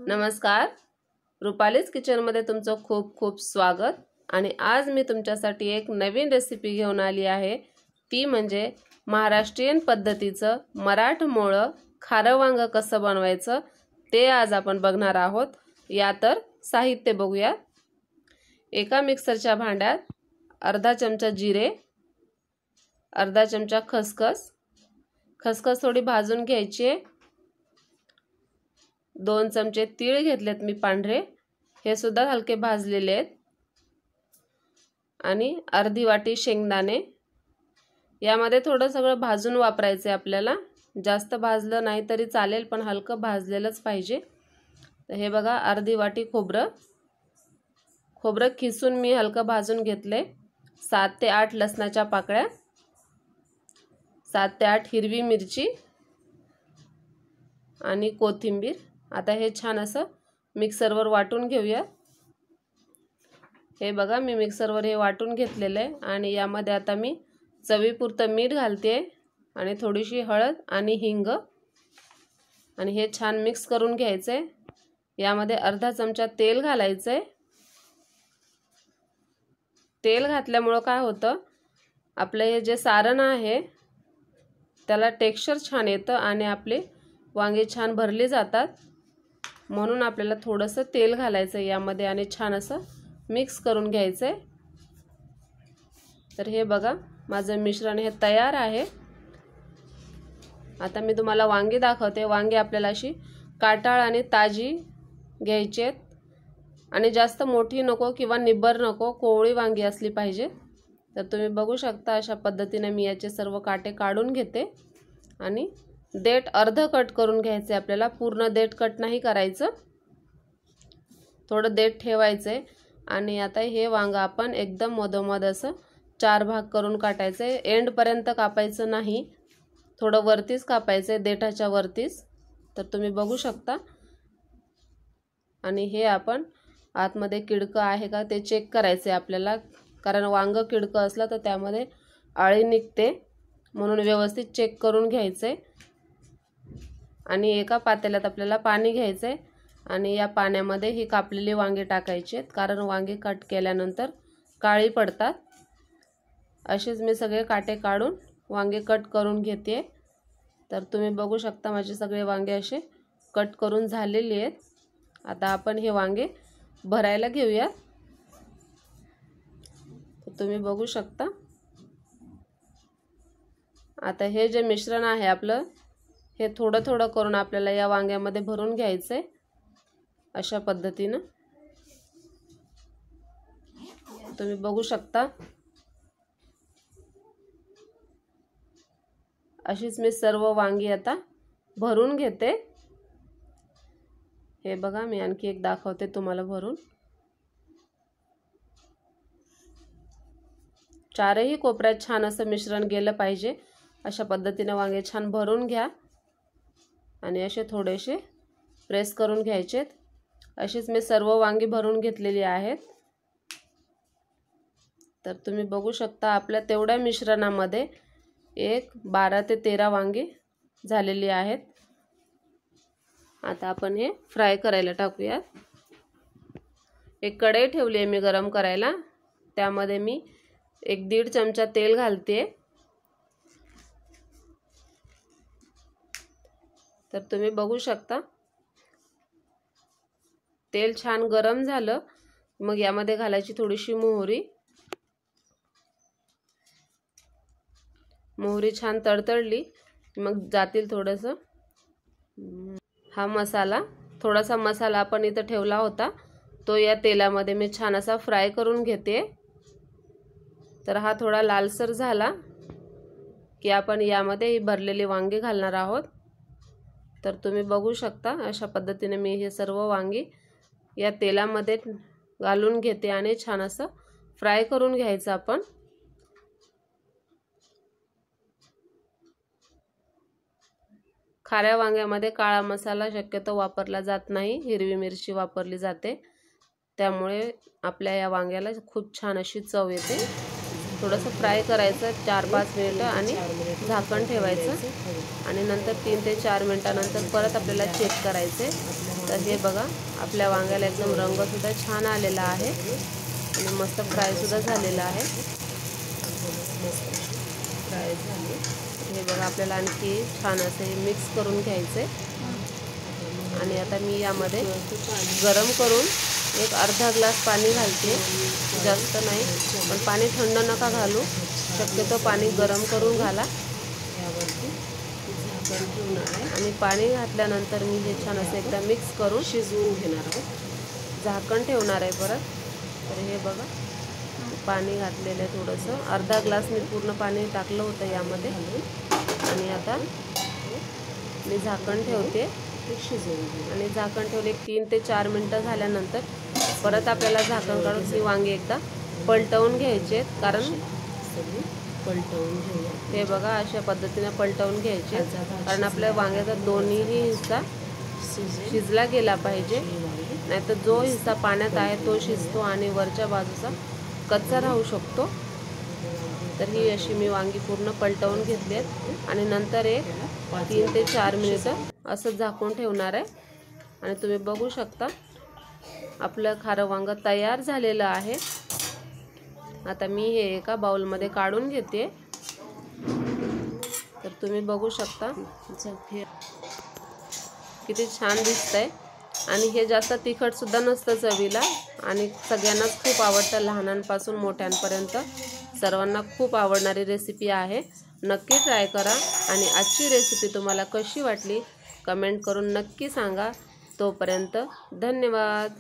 नमस्कार, रुपालीज किचनमध्ये तुमचं खूप खूप स्वागत। आणि आज मी तुमच्यासाठी एक नवीन रेसिपी घेऊन आली आहे। ती म्हणजे महाराष्ट्रीयन पद्धतीचं मराठमोळं खारं वांग कसं बनवायचं ते आज आपण बघणार आहोत। या तर साहित्य बघूया। एका मिक्सरच्या भांड्यात अर्धा चमचा जिरे, अर्धा चमचा खसखस थोडी भाजून घ्यायची आहे। 2 चमचे तीळ घेतलेत मी पांढरे, हे सुद्धा हलके भाजलेले आहेत। आणि अर्धी वाटी शेंगदाणे, यामध्ये थोडं सगळं भाजून वापरायचं आहे आपल्याला। जास्त भाजलं नाही तरी चालेल, पण हलकं भाजलेलंच पाहिजे। तर हे बघा, अर्धी वाटी खोबरं खिसून मी हलकं भाजून घेतले। 7 ते 8 लसणाच्या पाकळ्या, 7 ते 8 हिरवी मिरची आणि कोथिंबीर। आता हे छान असं मिक्सरवर वाटून घेऊया। हे बघा, मी मिक्सरवर हे वाटून घेतलेलं आहे। आणि यामध्ये आता मी चवीपुरतं मीठ घालते आणि थोडीशी हळद आणि हिंग, आणि हे छान मिक्स करून घ्यायचं आहे। यामध्ये अर्धा चमचा तेल घालायचं आहे। तेल घातल्यामुळे काय होतं, आपलं हे जे सारण आहे त्याला टेक्स्चर छान येतं आणि आपले वांगे छान भरले जातात। म्हणून आपल्याला थोडंसं तेल घालायचं आहे यामध्ये आणि छान असं मिक्स करून घ्यायचं आहे। तर हे बघा, माझं मिश्रण हे तयार आहे। आता मी तुम्हाला वांगी दाखवते। वांगी आपल्याला अशी काटाळ आणि ताजी घ्यायची आहेत, आणि जास्त मोठी नको किंवा निब्बर नको, कोवळी वांगी असली पाहिजे। तर तुम्ही बघू शकता, अशा पद्धतीने मी याचे सर्व काटे काढून घेते। आणि देठ अर्ध कट करून घ्यायचे आपल्याला, पूर्ण देठ कट नाही करायचं, थोडं देठ ठेवायचे। आणि आता हे वांग आपण एकदम मधोमध असं 4 भाग करून काटायचं आहे। एंड पर्यंत कापायचं नाही, थोडं वरतीच कापायचं, देठाच्या वरतीच। तर तुम्ही बघू शकता। आणि हे आपण आतमध्ये किडकं आहे का ते चेक करायचे आपल्याला, कारण वांग किडकं असलं तर त्यामध्ये आळी निघते, म्हणून व्यवस्थित चेक करून घ्यायचे। आणि एका पातेल्यात आपल्याला पाणी घ्यायचे आणि या पाण्यामध्ये ही कापलेली वांगे टाकायची आहेत, कारण वांगे कट केल्यानंतर काळी पडतात। असेच मी सगळे काटे काढून वांगे कट करून घेते। तर तुम्ही बघू शकता, माझे सगळे वांगे असे कट करून झालेले आहेत। आता आपण हे वांगे भरायला घेऊया। तर तुम्ही बघू शकता, आता हे जे मिश्रण आहे आपलं, हे थोडं थोडं करून आपल्याला या वांग्यामध्ये भरून घ्यायचं आहे, अशा पद्धतीनं। तुम्ही बघू शकता, अशीच मी सर्व वांगी आता भरून घेते। हे बघा, मी आणखी एक दाखवते तुम्हाला भरून। 4ही कोपऱ्यात छान असं मिश्रण गेलं पाहिजे, अशा पद्धतीने वांगे छान भरून घ्या। आणि असे थोडेसे प्रेस करून घ्यायचेत। अशीच मी सर्व वांगी भरून घेतलेली आहेत। तर तुम्ही बघू शकता, आपल्या तेवढ्या मिश्रणामध्ये 12 ते 13 वांगी झालेली आहेत। आता आपण हे फ्राय करायला टाकूया। एक कढई ठेवली आहे मी गरम करायला, त्यामध्ये मी 1-1.5 चमचा तेल घालते। तर तुम्ही बघू शकता, तेल छान गरम झालं, मग यामध्ये घालायची थोडीशी मोहरी छान तडतडली, मग जातील थोडंसं हा मसाला। थोडासा मसाला आपण इथं ठेवला होता, तो या तेलामध्ये मी छान असा फ्राय करून घेते। तर हा थोडा लालसर झाला की आपण यामध्ये ही भरलेली वांगी घालणार आहोत। तर तुम्ही बघू शकता, अशा पद्धतीने मी हे सर्व वांगी या तेलामध्ये घालून घेते आणि छान असं फ्राय करून घ्यायचं आपण। खाऱ्या वांग्यामध्ये काळा मसाला शक्यतो वापरला जात नाही, हिरवी मिरची वापरली जाते, त्यामुळे आपल्या या वांग्याला खूप छान अशी चव येते। थोडंसं फ्राय करायचं 4-5 मिनिटं आणि झाकण ठेवायचं, आणि नंतर 3 ते 4 मिनिटानंतर परत आपल्याला चेक करायचे। तर हे बघा आपल्या वांग्याला एकदम रंगसुद्धा छान आलेला आहे आणि मस्त फ्रायसुद्धा झालेला आहे। फ्राय झाले हे बघा आपल्याला आणखी छान असं हे मिक्स करून घ्यायचं आहे। आणि आता मी यामध्ये गरम करून एक अर्धा ग्लास पाणी घालते, जास्त नाही, पण पाणी थंड नका घालू, शक्यतो पाणी गरम करून घाला। आणि पाणी घातल्यानंतर मी हे छान असं एकदा मिक्स करून शिजवून घेणार आहोत। झाकण ठेवणार आहे परत। तर हे बघा पाणी घातलेलं आहे थोडंसं, अर्धा ग्लास मी पूर्ण पाणी टाकलं होतं यामध्ये। आणि आता मी झाकण ठेवते शिजवून, आणि झाकण ठेवले 3 ते 4 मिनटं झाल्यानंतर परत आपल्याला झाकण काढून ही वांगी एकदा पलटवून घ्यायचे, कारण पलटवून घेऊया। हे बघा अशा पद्धतीने पलटवून घ्यायचे, कारण आपल्या वांग्याचा दोन्हीही हिस्सा शिजला गेला पाहिजे, नाहीतर जो हिस्सा पाण्यात आहे तो शिजतो आणि वरच्या बाजूचा कच्चा राहू शकतो। तर ही अशी मी वांगी पूर्ण पलटवून घेतली आहेत आणि नंतर एक 3 ते 4 मिनिटं असं झाकून ठेवणार आहे। आणि तुम्ही बघू शकता आपलं खारं वांग तयार झालेलं आहे। आता मी हे एका बाउलमध्ये काढून घेते। तर तुम्ही बघू शकता किती छान दिसतंय, आणि हे जास्त तिखटसुद्धा नसतं चवीला, आणि सगळ्यांनाच खूप आवडतं, लहानांपासून मोठ्यांपर्यंत सर्वांना खूप आवडणारी रेसिपी आहे। नक्की ट्राय करा, आणि आजची रेसिपी तुम्हाला कशी वाटली कमेंट करून नक्की सांगा। तोपर्यंत धन्यवाद।